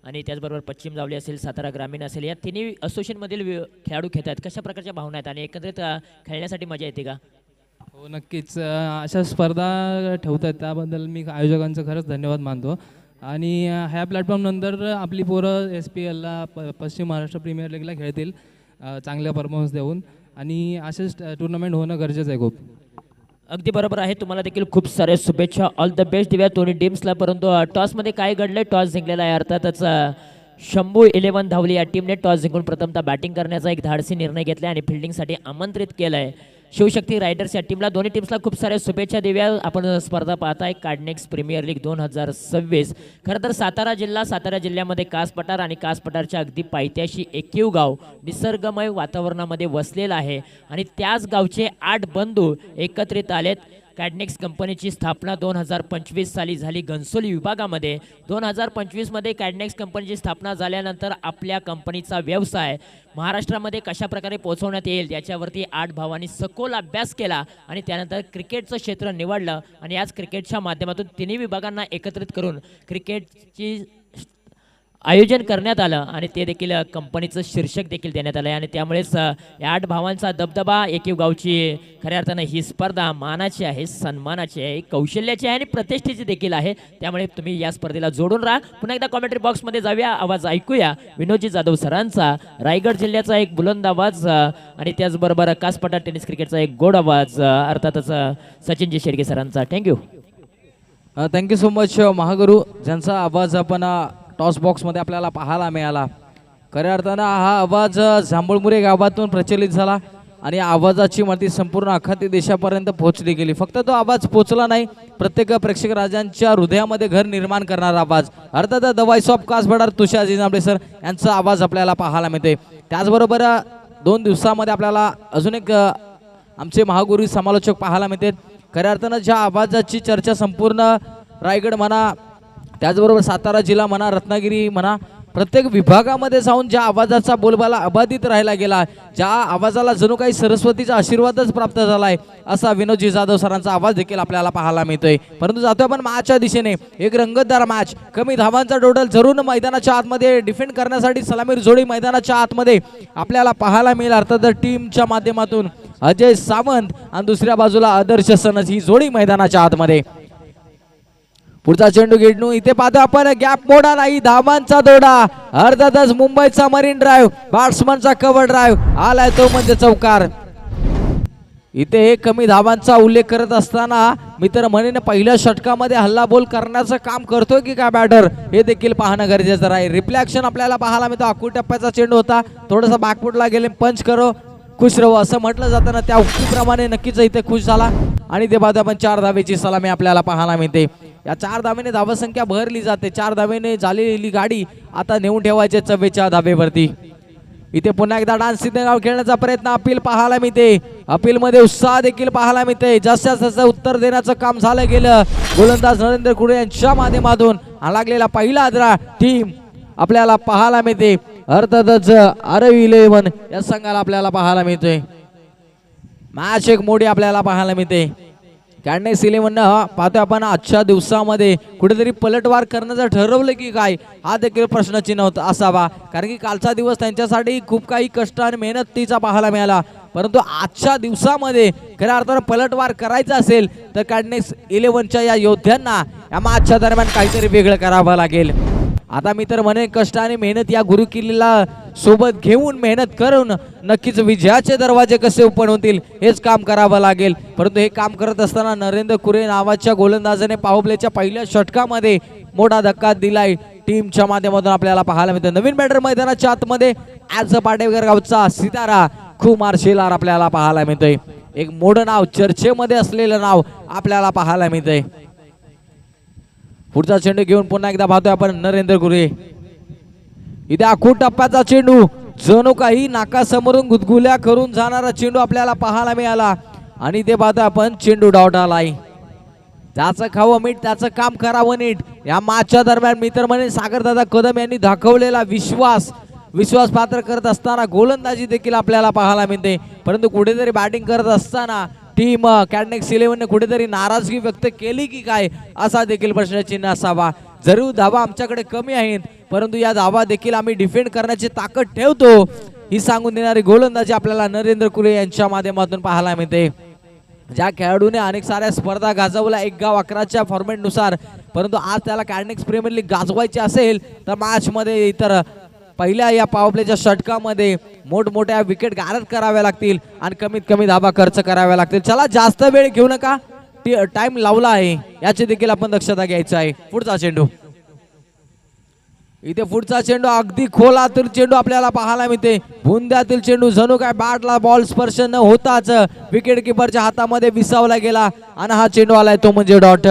आणि त्याचबरोबर पश्चिम जावली असेल, सातारा ग्रामीण असेल, या तिन्ही असोसिएशनमधील खेळाडू खेळत आहेत. कशा प्रकारच्या भावना आहेत आणि एकत्रित खेळण्यासाठी मजा येते का? हो नक्कीच. अशा स्पर्धा ठेवतात त्याबद्दल मी आयोजकांचं खरंच धन्यवाद मानतो. आणि ह्या प्लॅटफॉर्मनंतर आपली पोरं SPLला पश्चिम महाराष्ट्र प्रीमियर लीगला खेळतील चांगल्या परफॉर्मन्स देऊन, आणि असेच टुर्नामेंट होणं गरजेचं आहे खूप. अगदी बरोबर आहे. तुम्हाला देखील खूप सारे शुभेच्छा, ऑल द बेस्ट देऊया दोन्ही टीम्सला. परंतु टॉसमध्ये काय घडलं? टॉस जिंकलेला आहे. अर्थातच शंभू 11 धावली या टीमने टॉस जिंकून प्रथमतः बॅटिंग करण्याचा एक धाडसी निर्णय घेतला आणि फिल्डिंगसाठी आमंत्रित केलं आहे. शिवशक्ती रायडर्स या टीमला, दोन्ही टीम्सला खूप साऱ्या शुभेच्छा देऊया. आपण स्पर्धा पाहताय काडनेक्स प्रीमियर लीग 2026. खरं तर सातारा जिल्ह्यामध्ये कास पठार आणि कास पठारच्या अगदी पायथ्याशी एकूव गाव निसर्गमय वातावरणामध्ये वसलेलं आहे आणि त्याच गावचे 8 बंधू एकत्रित आलेत. कॅडनेक्स कंपनीची स्थापना 2025 साली झाली घनसोली विभागामध्ये. 2025मध्ये कॅडनेक्स कंपनीची स्थापना झाल्यानंतर आपल्या कंपनीचा व्यवसाय महाराष्ट्रामध्ये कशा प्रकारे पोहोचवण्यात येईल याच्यावरती 8 भावांनी सखोल अभ्यास केला आणि त्यानंतर क्रिकेटचं क्षेत्र निवडलं आणि याच क्रिकेटच्या माध्यमातून तिन्ही विभागांना एकत्रित करून क्रिकेटची आयोजन करण्यात आलं आणि ते देखील कंपनीचं शीर्षक देखील देण्यात आलं आहे. आणि त्यामुळेच या 8 भावांचा दबदबा, एकूव गावची खऱ्या अर्थानं ही स्पर्धा मानाची आहे, सन्मानाची आहे, कौशल्याची आहे आणि प्रतिष्ठेची देखील आहे. त्यामुळे तुम्ही या स्पर्धेला जोडून राहा. पुन्हा एकदा कॉमेंट्री बॉक्समध्ये जाऊया, आवाज ऐकूया विनोदजी जाधव सरांचा, रायगड जिल्ह्याचा एक बुलंद आवाज आणि त्याचबरोबर कासपठार टेनिस क्रिकेटचा एक गोड आवाज, अर्थातच सचिनजी शेडगे सरांचा. थँक्यू. थँक्यू सो मच महागुरू, ज्यांचा आवाज आपण टॉस बॉक्समध्ये आपल्याला पाहायला मिळाला. खऱ्या अर्थानं हा आवाज जांभूळमुरे गावातून प्रचलित झाला आणि आवाजाची माहिती संपूर्ण अख्खा देशापर्यंत पोहोचली गेली. फक्त तो आवाज पोहोचला नाही, प्रत्येक प्रेक्षक राजांच्या हृदयामध्ये घर निर्माण करणारा आवाज, अर्थात the voice of Kaspathar Tushar Jinabade sir यांचा आवाज आपल्याला पाहायला मिळते. त्याचबरोबर 2 दिवसामध्ये आपल्याला अजून एक आमचे महागुरू समालोचक पाहायला मिळतात. खऱ्या अर्थानं ज्या आवाजाची चर्चा संपूर्ण रायगड म्हणा, त्याचबरोबर सातारा जिल्हा म्हणा, रत्नागिरी म्हणा, प्रत्येक विभागामध्ये जाऊन ज्या आवाजाचा बोलबाला अबाधित राहिला गेला, ज्या आवाजाला जणू काही सरस्वतीचा आशीर्वादच प्राप्त झाला आहे, असा विनोदजी जाधव सरांचा आवाज देखील आपल्याला पाहायला मिळतोय. परंतु जातोय आपण मॅचच्या दिशेने. एक रंगतदार मॅच, कमी धावांचा टोटल जरूर मैदानाच्या आतमध्ये डिफेंड करण्यासाठी सलामीर जोडी मैदानाच्या आतमध्ये आपल्याला पाहायला मिळेल. अर्थात टीमच्या माध्यमातून अजय सावंत आणि दुसऱ्या बाजूला आदर्श सनस ही जोडी मैदानाच्या आतमध्ये. पुढचा चेंडू गेटनू इथे पाहतो आपण, गॅप मोडा नाही, धावांचा दोडा, अर्थातच मुंबईचा मरीन ड्राईव्ह, बॅट्समनचा कव्हर ड्राईव्ह आलाय तो म्हणजे चौकार. इथे कमी धावांचा उल्लेख करत असताना मी तर म्हणेन पहिल्या षटकामध्ये हल्ला बोल करण्याचं काम करतोय की काय बॅटर, हे देखील पाहणं गरजेचं आहे. रिफ्लेक्शन आपल्याला पाहायला मिळतो. अकू टप्प्याचा चेंडू होता, थोडासा बॅकफुटला गेले, पंच करो खुश रहो असं म्हटलं जातं ना, त्या उक्तीप्रमाणे नक्कीच इथे खुश झाला आणि ते बाद आपण 4 धावेची सलामी आपल्याला पाहायला मिळते. या 4 धावेने धावसंख्या भरली जाते. 4 धावेने झालेली गाडी आता नेऊन ठेवायचे 44 धावेवरती. इथे पुन्हा एकदा डान्स सिद्धगाव खेळण्याचा प्रयत्न अपील पाहायला मिळते. अपील मध्ये उत्साह देखील पाहायला मिळते. जसं जसं उत्तर देण्याचं काम झालं गेलं गोलंदाज नरेंद्र कुडे यांच्या माध्यमातून लागलेला पहिला आदरा टीम आपल्याला पाहायला मिळते. अर्थातच आरव 11 या संघाला आपल्याला पाहायला मिळतोय. मॅच एक मोठी आपल्याला पाहायला मिळते. कॅडनेस 11 पाहतोय आपण आजच्या दिवसामध्ये कुठेतरी पलटवार करण्याचं ठरवलं की काय हा देखील प्रश्नचिन्ह असावा. कारण की कालचा दिवस त्यांच्यासाठी खूप काही कष्ट आणि मेहनतीचा पाहायला मिळाला. परंतु आजच्या दिवसामध्ये खऱ्या अर्थानं पलटवार करायचा असेल तर कॅडनेस 11च्या या योद्ध्यांना या मॅचच्या दरम्यान काहीतरी वेगळं करावं लागेल. आता मी तर म्हणे कष्ट आणि मेहनत या गुरुकिल्लीला सोबत घेऊन मेहनत करून नक्कीच विजयाचे दरवाजे कसे ओपन होतील हेच काम करावं लागेल. परंतु हे काम करत असताना नरेंद्र कुरे नावाच्या गोलंदाजाने पावबलेच्या पहिल्या षटकामध्ये मोठा धक्का दिलाय टीमच्या माध्यमातून आपल्याला पाहायला मिळतं. नवीन बॅटर मैदानाच्या आतमध्ये ॲज पाटेकर गावचा सितारा खुमार शेलार आपल्याला पाहायला मिळतोय. एक मोठं नाव चर्चेमध्ये असलेलं नाव आपल्याला पाहायला मिळतंय. पुढचा चेंडू घेऊन पुन्हा एकदा पाहतोय आपण नरेंद्र कुरे. इथे आखूड टप्प्याचा चेंडू जणू काही नाकासमोरून गुदगुल्या करून जाणारा चेंडू आपल्याला पाहायला मिळाला आणि ते पाहतोय आपण चेंडू डाऊट आलाय. ज्याचं खावं मीठ त्याचं काम करावं नीट. या मॅचच्या दरम्यान मी तर म्हणे सागरदादा कदम यांनी दाखवलेला विश्वास पात्र करत असताना गोलंदाजी देखील आपल्याला पाहायला मिळते. परंतु कुठेतरी बॅटिंग करत असताना टीम कॅडनेस 11ने कुठेतरी नाराजगी व्यक्त केली की काय असा देखील प्रश्नचिन्ह असावा. जरूर धावा आमच्याकडे कमी आहेत परंतु या धावा देखील आम्ही डिफेंड करण्याची ताकद ठेवतो ही सांगून देणारी गोलंदाजी आपल्याला नरेंद्र कुरे यांच्या माध्यमातून पाहायला मिळते. ज्या खेळाडूने अनेक साऱ्या स्पर्धा गाजवल्या 1 गाव 11च्या फॉर्मॅटनुसार परंतु आज त्याला कॅडनेस प्रीमियर लीग गाजवायची असेल तर मॅचमध्ये इतर पहिल्या या पावप्लेच्या षटकामध्ये मोठमोठ्या विकेट गारद कराव्या लागतील आणि कमीत कमी धाबा खर्च कराव्या लागतील. चला जास्त वेळ घेऊ नका. टाइम लावला आहे याची देखील आपण दक्षता घ्यायची आहे. पुढचा चेंडू इथे पुढचा चेंडू अगदी खोलातील चेंडू आपल्याला पाहायला मिळते. भुंद्यातील चेंडू जणू काय बॅटला बॉल स्पर्श न होताच विकेट किपरच्या हातामध्ये विसावला गेला आणि हा चेंडू आलाय तो म्हणजे डॉट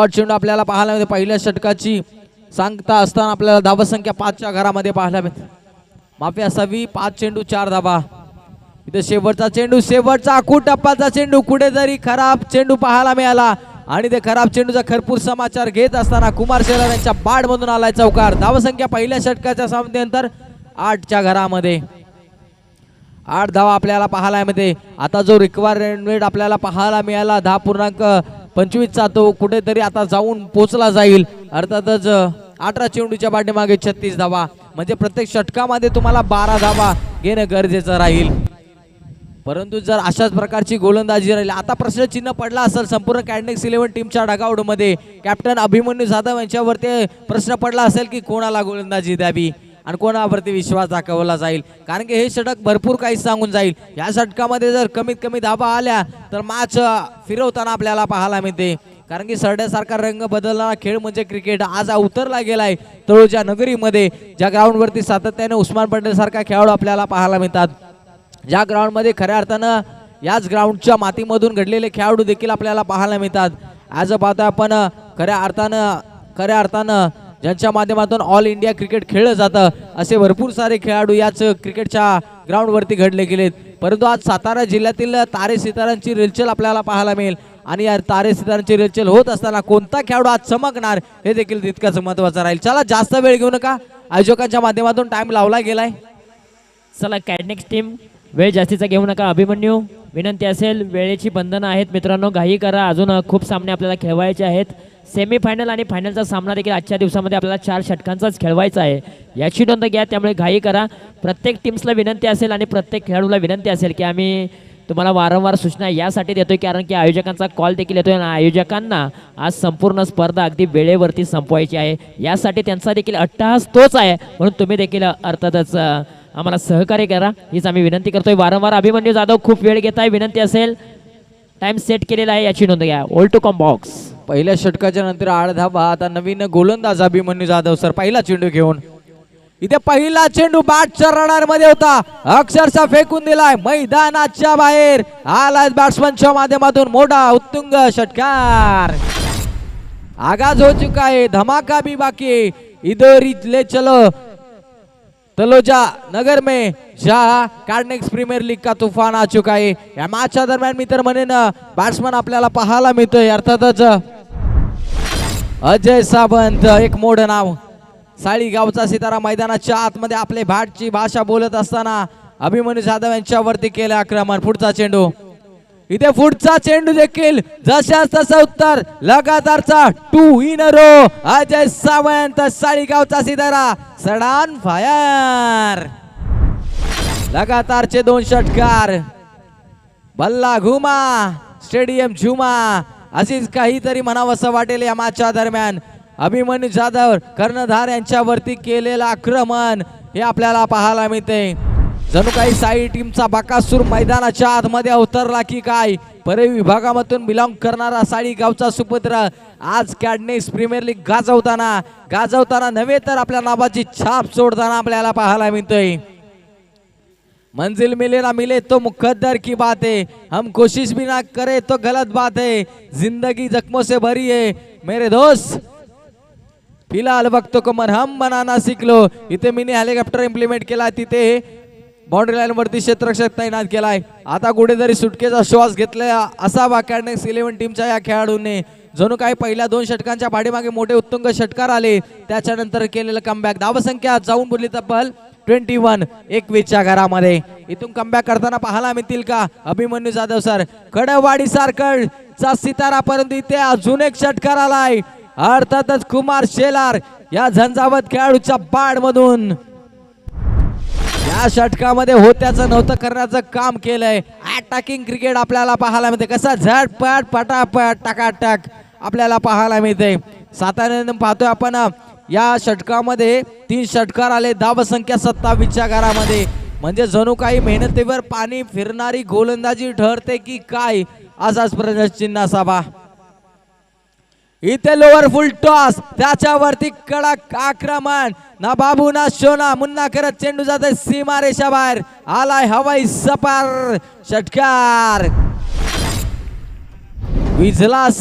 चेंडू आपल्याला पाहायला मिळते. पहिल्या षटकाची सांगता असताना आपल्याला धावा संख्या 5च्या घरामध्ये पाहायला मिळते. माफी असावी 5 चेंडू 4 धावा. इथे शेवटचा चेंडू शेवटचा आखूड टप्प्याचा चेंडू कुठेतरी खराब चेंडू पाहायला मिळाला आणि ते खराब चेंडूचा खरपूर समाचार घेत असताना कुमार शेलार यांच्या बॅट मधून आलाय चौकार. धावा संख्या पहिल्या षटकाच्या सामन्यानंतर 8च्या घरामध्ये 8 धावा आपल्याला पाहायला मिळते. आता जो रिक्वायरमेंट आपल्याला पाहायला मिळाला 10.25चा तो कुठेतरी आता जाऊन पोचला जाईल. अर्थातच 18 चेंडूच्या पाठीमागे 36 धावा म्हणजे प्रत्येक षटकामध्ये तुम्हाला 12 धावा घेणं गरजेचं राहील. परंतु जर अशाच प्रकारची गोलंदाजी राहील आता प्रश्नचिन्ह पडला असेल संपूर्ण कॅडनेस 11 टीमच्या डगआउटमध्ये कॅप्टन अभिमन्यू जाधव यांच्यावरती प्रश्न पडला असेल की कोणाला गोलंदाजी द्यावी आणि कोणावरती विश्वास दाखवला जाईल. कारण की हे षटक भरपूर काही सांगून जाईल. या षटकामध्ये जर कमीत कमी धावा आल्या तर मॅच फिरवताना आपल्याला पाहायला मिळते. कारण की सरड्यासारखा रंग बदलणारा खेळ म्हणजे क्रिकेट आज उतरला गेलाय तळोजा नगरीमध्ये. ज्या ग्राउंडवरती सातत्याने उस्मान पटेल सारखा खेळाडू आपल्याला पाहायला मिळतात. ज्या ग्राउंडमध्ये खऱ्या अर्थानं याच ग्राउंडच्या मातीमधून घडलेले खेळाडू देखील आपल्याला पाहायला मिळतात. आज पाहता आपण खऱ्या अर्थानं ज्यांच्या माध्यमातून ऑल इंडिया क्रिकेट खेळलं जातं असे भरपूर सारे खेळाडू याच क्रिकेटच्या ग्राउंडवरती घडले गेलेत. परंतु आज सातारा जिल्ह्यातील तारे सितारांची रेलचेल आपल्याला पाहायला मिळेल आणि या तारे सितारांची रेलचेल होत असताना कोणता खेळाडू आज चमकणार हे देखील तितकंच महत्त्वाचं राहील. चला जास्त वेळ घेऊ नका. आयोजकांच्या माध्यमातून टाइम लावला गेलाय. चला कॅडनेस टीम वेळ जास्तीचा घेऊ नका. अभिमन्यू विनंती असेल वेळेची बंधनं आहेत मित्रांनो घाई करा. अजून खूप सामने आपल्याला खेळवायचे आहेत. सेमीफायनल आणि फायनलचा सामना देखील आजच्या दिवसामध्ये आपल्याला 4 षटकांचाच खेळवायचा आहे याची नोंद घ्या. त्यामुळे घाई करा. प्रत्येक टीम्सला विनंती असेल आणि प्रत्येक खेळाडूला विनंती असेल की आम्ही तुम्हाला वारंवार सूचना यासाठी देतोय कारण की आयोजकांचा कॉल देखील येतोय आणि आयोजकांना आज संपूर्ण स्पर्धा अगदी वेळेवरती संपवायची आहे. यासाठी त्यांचा देखील अट्टहास तोच आहे म्हणून तुम्ही देखील अर्थातच आम्हाला सहकार्य करा हीच आम्ही विनंती करतोय. वारंवार अभिमन्यू जाधव खूप वेळ घेत आहे. विनंती असेल टाइम सेट केलेला आहे याची नोंद घ्या. All to come box. पहिल्या षटकाच्या नंतर 8 धावा. आता नवीन गोलंदाज अभिमन्यू जाधव सर पहिला चेंडू घेऊन. इथे पहिला चेंडू बॅटच्या रडार मध्ये होता अक्षरशः फेकून दिलाय मैदानाच्या बाहेर. आलाय बॅट्समनच्या माध्यमातून मोठा उत्तुंग षटकार. आगाज हो चुका है धमाका भी बाकी. इधर ले चलो तलोजा नगर में जहां कार्डनेक्स प्रीमियर लीग का तूफान आ चुका है. या मॅचच्या दरम्यान मी तर म्हणेन बॅट्समन आपल्याला पाहायला मिळतोय. अर्थातच अजय सावंत एक मोठं नाव. साळी गावचा सितारा मैदानाच्या आतमध्ये आपले भाटची भाषा बोलत असताना अभिमन्यू जाधव यांच्यावरती केलं आक्रमण. पुढचा चेंडू इथे पुढचा चेंडू देखील जशाच तसं उत्तर. लगातारचा 2 in a row. Ajay Sawant साळीगावचा सितारा सडान फायर. लगातारचे 2 षटकार. बल्ला घुमा स्टेडियम झुमा अशीच काहीतरी म्हणावंसं वाटेल या मॅचच्या दरम्यान. अभिमन्यू जाधव कर्णधार यांच्यावरती केलेलं आक्रमण हे आपल्याला पाहायला मिळते. जणू काही साई टीमचा बकासूर मैदानाच्या आतमध्ये अवतरला की काय. परळी विभागामधून बिलॉंग करणारा साळी गावचा सुपुत्र आज कॅडनेक्स प्रीमियर लीग गाजवताना नव्हे तर आपल्या नावाची छाप सोडताना आपल्याला पाहायला मिळतोय. मंजिल मिले ना मिले तो मुकद्दर की बात है, हम कोशिश भी ना करे तो गलत बात है, जिंदगी जख्मों से भरी है मेरे दोस्त, फिलहाल वक्त को मरहम बनाना सीख लो. इथे मिनी हेलिकॉप्टर इम्प्लिमेंट केला. तिथे बाउंड्री लाईन वरती क्षेत्ररक्षक तैनात केलाय. आता कुठेतरी सुटकेचा श्वास घेतला असावा कॅडनेक्स 11 टीमच्या या खेळाडूंनी. जणू काही पहिल्या 2 षटकांच्या पाठीमागे मोठे उत्तुंग षटकार आले. त्याच्यानंतर केलेलं कमबॅक. धावसंख्या जाऊन बोलली तब्बल 21 21च्या घरामध्ये. इथून कमबॅक करताना पाहायला मिळतील का अभिमन्यू जाधव सर. कडवाडी सारखळचा सितारा, परंतु इथे अजून एक षटकार आलाय. अर्थातच कुमार शेलार या झंझावत खेळाडूच्या बाड मधून या षटकामध्ये होत्याचं नव्हतं करण्याचं काम केलंय. अटॅकिंग क्रिकेट आपल्याला पाहायला मिळते. कसा झटपट पटापट टकाटक आपल्याला पाहायला मिळते. साताऱ्याने पाहतोय आपण या षटकामध्ये 3 षटकार आले. धावसंख्या 27च्या घरामध्ये. म्हणजे जणू काही मेहनतीवर पाणी फिरणारी गोलंदाजी ठरते की काय असाच प्रश्नचिन्ह असावा. इथे लोअर फुल टॉस, त्याच्यावरती कडक आक्रमण. ना बाबू ना शोना मुन्ना करत चेंडू जाते सीमा रेषा बाहेर. आलाय हवाई सपार षटकार. विजलास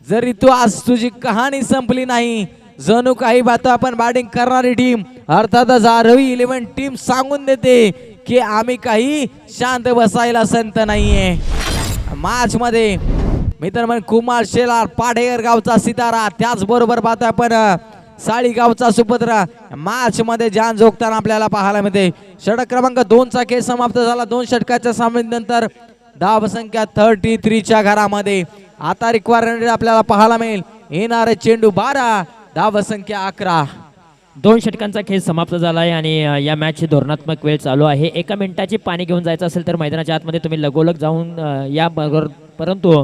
जरी तू आज तुझी कहाणी संपली नाही. जणू काही बात आपण बॅटिंग करणारी टीम अर्थातच आरोही 11 टीम सांगून देते की आम्ही काही शांत बसायला संत नाहीये. मॅच मध्ये मित्र म्हण कुमार शेलार पाढेकर गावचा सितारा, त्याचबरोबर पाहतोय आपण साळी गावचा सुपुत्र मॅच मध्ये जान झोकताना आपल्याला पाहायला मिळते. षटक क्रमांक 2 चा खेळ समाप्त झाला. 2 षटकाच्या सामन्यानंतर धावसंख्या 33च्या घरामध्ये. आता रिक्वायरमेंट आपल्याला पाहायला मिळेल. येणारे चेंडू 12, धावसंख्या 11. 2 षटकांचा खेळ समाप्त झाला आहे आणि या मॅचची धोरणात्मक वेळ चालू आहे. 1 मिनिटाची पाणी घेऊन जायचं असेल तर मैदानाच्या आतमध्ये तुम्ही लगोलग जाऊन या. परंतु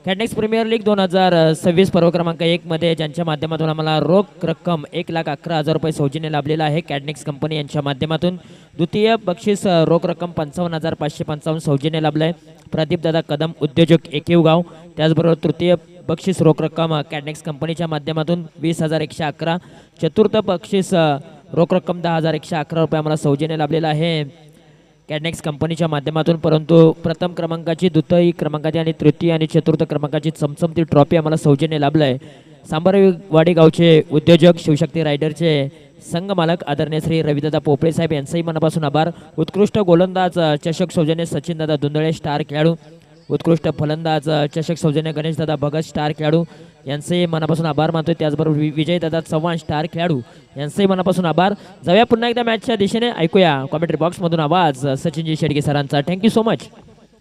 कॅडनेक्स प्रीमियर लीग 2026 पर्व क्रमांक 1 मध्ये ज्यांच्या माध्यमातून आम्हाला रोख रक्कम 1,11,000 रुपये सौजन्य लाभलेला आहे कॅडनेक्स कंपनी यांच्या माध्यमातून. द्वितीय बक्षीस रोख रक्कम 55,555 सौजन्य लाभलं आहे प्रदीप दादा कदम उद्योजक एकेव गाव. त्याचबरोबर तृतीय बक्षीस रोख रक्कम कॅडनेक्स कंपनीच्या माध्यमातून 20,111. चतुर्थ बक्षीस रोख रक्कम 10,111 रुपये आम्हाला सौजन्य लाभलेला आहे कॅडनेक्स कंपनीच्या माध्यमातून. परंतु प्रथम क्रमांकाची, द्वितीय क्रमांकाची आणि तृतीय आणि चतुर्थ क्रमांकाची चमचमती ट्रॉफी आम्हाला सौजन्य लाभलं आहे. सांबारवाडी गावचे उद्योजक शिवशक्ती रायडरचे संघ मालक आदरणीय श्री रविदादा पोपळे साहेब यांचंही मनापासून आभार. उत्कृष्ट गोलंदाज चषक सौजन्य सचिन दादा दुंदळे स्टार खेळाडू. उत्कृष्ट फलंदाज चषक सौजन्य गणेश दादा भगत स्टार खेळाडू यांचे मनापासून आभार मानतोय. त्याचबरोबर विजय दादा चव्हाण स्टार खेळाडू यांचेही मनापासून आभार. जाऊया पुन्हा एकदा मॅचच्या दिशेने. ऐकूया कॉमेंट्री बॉक्समधून आवाज सचिनजी शेडगे सरांचा. Thank you so much.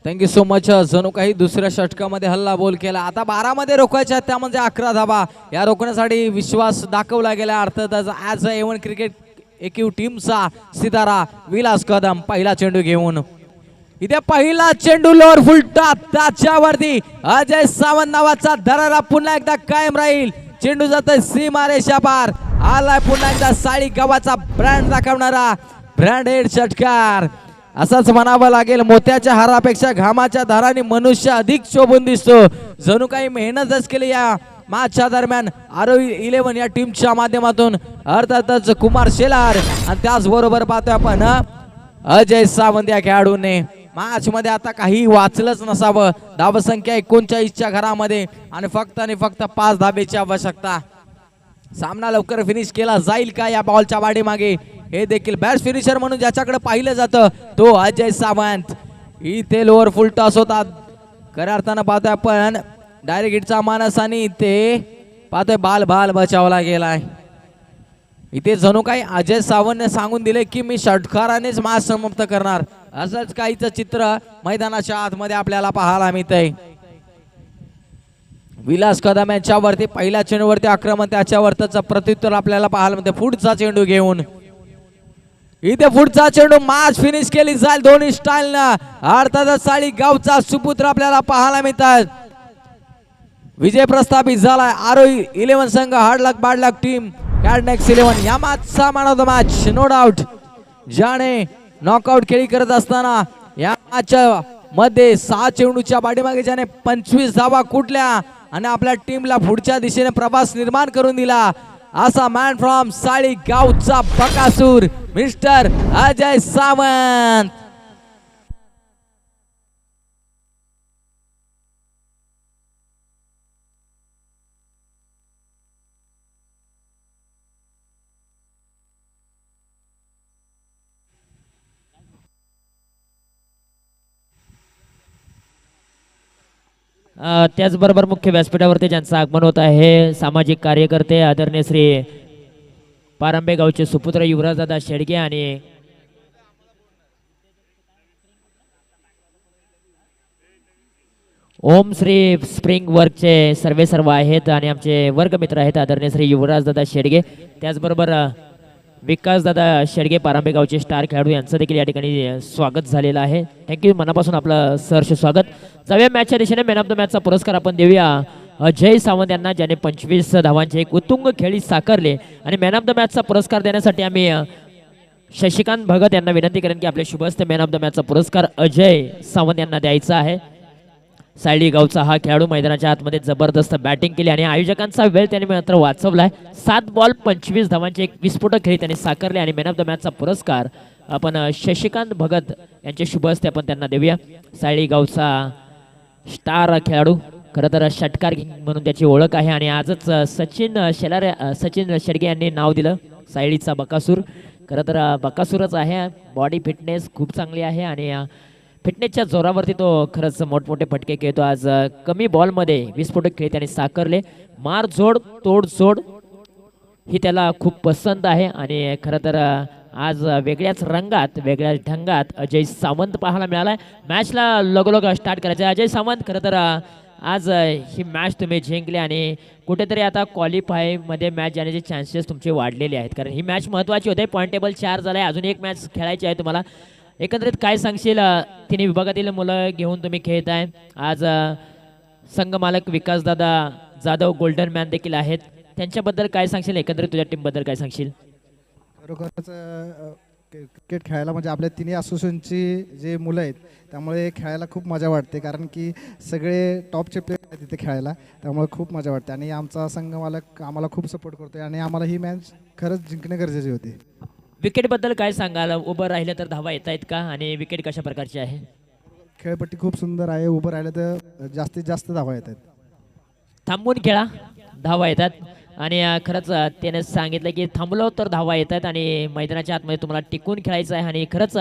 Thank you so much. जणू काही दुसऱ्या षटकामध्ये हल्ला बोल केला. आता 12 मध्ये रोखायच्या, त्यामध्ये 11 धावा. या रोखण्यासाठी विश्वास दाखवला गेला. अर्थातच ॲज अ A1 क्रिकेट एकीव टीमचा सितारा विलास कदम पहिला चेंडू घेऊन. इथे पहिला चेंडू लोअर फुल टॉप, त्याच्यावरती अजय सावंत नावाचा धरारा पुन्हा एकदा कायम राहील. चेंडू जातोय सीमा रेषा पार. आलाय पुन्हा एकदा साळी गावाचा ब्रँड दाखवणारा ब्रँडेड षटकार. असंच म्हणावं लागेल. मोत्याच्या हारापेक्षा घामाच्या धाराने मनुष्य अधिक शोभून दिसतो. जणू काही मेहनतच केली या मॅचच्या दरम्यान आरोही 11 या टीमच्या माध्यमातून. अर्थातच कुमार शेलार आणि त्याचबरोबर पाहतोय आपण अजय सावंत या खेळाडूने मॅच मध्ये आता काही वाचलंच नसावं. धावसंख्या 39च्या घरामध्ये आणि फक्त 5 धाबेची आवश्यकता. सामना लवकर फिनिश केला जाईल का या बॉलच्या वाडीमागे हे देखील बेस्ट फिनिशर म्हणून ज्याच्याकडे पाहिलं जातं तो अजय सावंत. इथे लोअर फुल टॉस होता खऱ्या अर्थानं पाहतोय आपण डायरेक्ट हिटचा मानस आणि इथे पाहतोय बाल बाल बचावला गेलाय. इथे जणू काही अजय सावंतने सांगून दिले की मी षटकारानेच मॅच समाप्त करणार, असंच काहीच चित्र मैदानाच्या आतमध्ये आपल्याला पाहायला मिळतंय. विलास कदम यांच्यावरती पहिल्या चेंडूवरती आक्रमण, त्याच्यावरच प्रत्युत्तर आपल्याला पाहायला मिळते. पुढचा चेंडू घेऊन इथे पुढचा चेंडू मॅच फिनिश केली जाईल दोन्ही स्टाईलनं. अर्थातच साळी गावचा सुपुत्र आपल्याला पाहायला मिळतात. विजय प्रस्थापित झालाय आरोही 11 संघ hard luck bad luck team Cadnex 11 या मॅचचा man of the match no doubt. ज्याने नॉकआउट खेळी करत असताना या मॅच मध्ये 6 चेंडूच्या पाठीमागे ज्याने 25 धावा कुठल्या आणि आपल्या टीमला पुढच्या दिशेने प्रवास निर्माण करून दिला असा मॅन फ्रॉम साळी गावचा बकासूर मिस्टर अजय सावंत. त्याचबरोबर मुख्य व्यासपीठावरती ज्यांचं आगमन होत आहे सामाजिक कार्यकर्ते आदरणीय श्री पारंबे गावचे सुपुत्र युवराजदादा शेडगे आणि ओम श्री स्प्रिंग वर्कचे सर्व आहेत आणि आमचे वर्गमित्र आहेत आदरणीय श्री युवराजदादा शेडगे. त्याचबरोबर विकासदादा शेडगे पारंबे गावचे स्टार खेळाडू यांचं देखील या ठिकाणी स्वागत झालेलं आहे. थँक्यू, मनापासून आपलं सहर्ष स्वागत. जाऊया मॅचच्या दिशेने. मॅन ऑफ द मॅचचा पुरस्कार आपण देऊया अजय सावंत यांना, ज्याने 25 धावांचे एक उत्तुंग खेळी साकारले. आणि मॅन ऑफ द मॅचचा पुरस्कार देण्यासाठी आम्ही शशिकांत भगत यांना विनंती करेन की आपले शुभ हस्ते मॅन ऑफ द मॅचचा पुरस्कार अजय सावंत यांना द्यायचा आहे. सायली गावचा हा खेळाडू मैदानाच्या आतमध्ये जबरदस्त बॅटिंग केली आणि आयोजकांचा वेळ त्याने मात्र वाचवलाय. 7 बॉल 25 धावांचे एक विस्फोटक खेळी त्यांनी साकारले आणि मॅन ऑफ द मॅचचा पुरस्कार आपण शशिकांत भगत यांचे शुभ हस्ते आपण त्यांना देऊया. सायली गावचा स्टार खेळाडू, खरं तर षटकार म्हणून त्याची ओळख आहे आणि आजच सचिन शेडगे यांनी नाव दिलं सायलीचा बकासूर. खरं तर बकासूरच आहे. बॉडी फिटनेस खूप चांगली आहे आणि फिटनेसच्या जोरावरती तो खरंच मोठमोठे फटके खेळतो. आज कमी बॉलमध्ये विस्फोटक खेळ त्याने साकारले. मारझोड तोडजोड ही त्याला खूप पसंत आहे आणि खरं तर आज वेगळ्याच रंगात वेगळ्याच ढंगात अजय सावंत पाहायला मिळालाय. मॅचला लगोलग स्टार्ट करायचं आहे. अजय सावंत, खरं तर आज ही मॅच तुम्ही जिंकली आणि कुठेतरी आता क्वालिफायमध्ये मॅच जाण्याचे चान्सेस तुमचे वाढलेले आहेत, कारण ही मॅच महत्त्वाची होते. पॉईंट टेबल 4 झालं आहे, अजून एक मॅच खेळायची आहे तुम्हाला. एकंदरीत काय सांगशील, तिन्ही विभागातील मुलं घेऊन तुम्ही खेळत आहे. आज संघ मालक विकासदादा जाधव गोल्डन मॅन देखील आहेत, त्यांच्याबद्दल काय सांगशील? एकंदरीत तुझ्या टीमबद्दल काय सांगशील? खरोखरच क्रिकेट खेळायला म्हणजे आपल्या तिन्ही असोसिएशनची जे मुलं आहेत त्यामुळे खेळायला खूप मजा वाटते, कारण की सगळे टॉपचे प्लेयर आहेत तिथे खेळायला, त्यामुळे खूप मजा वाटते. आणि आमचा संघ मालक आम्हाला खूप सपोर्ट करतोय आणि आम्हाला ही मॅच खरंच जिंकणे गरजेचे होते. विकेटबद्दल काय सांगाल? उभं राहिलं तर धावा येत आहेत का आणि विकेट कशा प्रकारची आहे? खेळपट्टी खूप सुंदर आहे, उभं राहिलं तर जास्तीत जास्त धावा येतात. थांबून खेळा, धावा येतात. आणि खरंच त्याने सांगितलं की थांबलो तर धावा येतात आणि मैदानाच्या आतमध्ये तुम्हाला टिकून खेळायचं आहे आणि खरंच